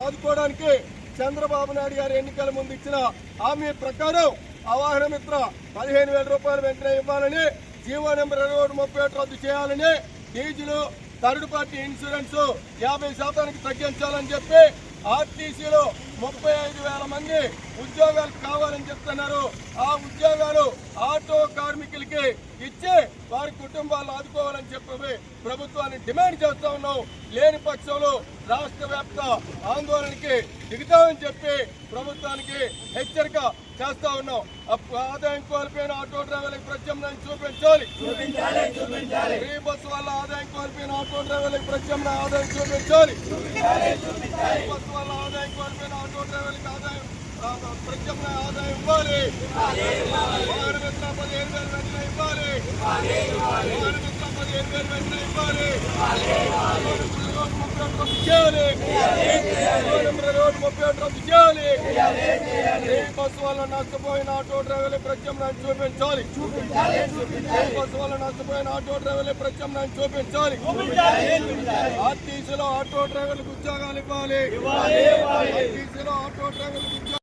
ఆదుకోవడానికి చంద్రబాబు నాయుడు గారు ఎన్నికల ముందు ఇచ్చిన హామీ ప్రకారం ఆవాహన మిత్ర 15,000 రూపాయలు వెంటనే ఇవ్వాలని, జీవో నెంబర్ 2731 రద్దు చేయాలని, డీజిల్ థర్డ్ పార్టీ ఇన్సూరెన్స్ 50% తగ్గించాలని చెప్పి ఆర్టీసీలో 35,000 మంది ఉద్యోగాలు కావాలని చెప్తున్నారు. ఆ ఉద్యోగాలు ఆటో కార్మికులకి ఇచ్చి వారి కుటుంబాలను ఆదుకోవాలని చెప్పి ప్రభుత్వాన్ని డిమాండ్ చేస్తా ఉన్నాం. లేని పక్షంలో రాష్ట్ర వ్యాప్త ఆందోళనకి దిగుతామని చెప్పి ప్రభుత్వానికి హెచ్చరిక చేస్తా ఉన్నాం. ఆదాయం కోల్పోయిన ఆటో డ్రైవర్లకు ప్రత్యామ్నాయం చూపించాలి. ఫ్రీ బస్సు వల్ల ఆదాయం కోల్పోయిన ఆటో డ్రైవర్లకు ప్రత్యామ్నాయ ఆదాయం చూపించాలి. బస్సు వల్ల ఆదాయం కోల్పోయిన ఆటో డ్రైవర్లకు ఆదాయం ప్రత్యామ్నాయ ఆదాయం ఇవ్వాలి. వాహన మిత్ర 15,000 వెంటనే ఇవ్వాలి. వాహన మిత్ర 15,000 వెంటనే ఇవ్వాలి. రద్దు చేయాలి. రోడ్డు 31 రద్దు చేయాలి. బస్సు వల్ల నష్టపోయిన ఆటో డ్రైవర్ల ప్రత్యామ్నాయం చూపించాలి. బస్సు వల్ల నష్టపోయిన ఆటో డ్రైవర్ల ప్రత్యామ్నాయం చూపించాలి. ఆర్టీసీలో ఆటో డ్రైవర్లకు ఉద్యోగాలు ఇవ్వాలి. ఆర్టీసీలో ఆటో డ్రైవర్లకు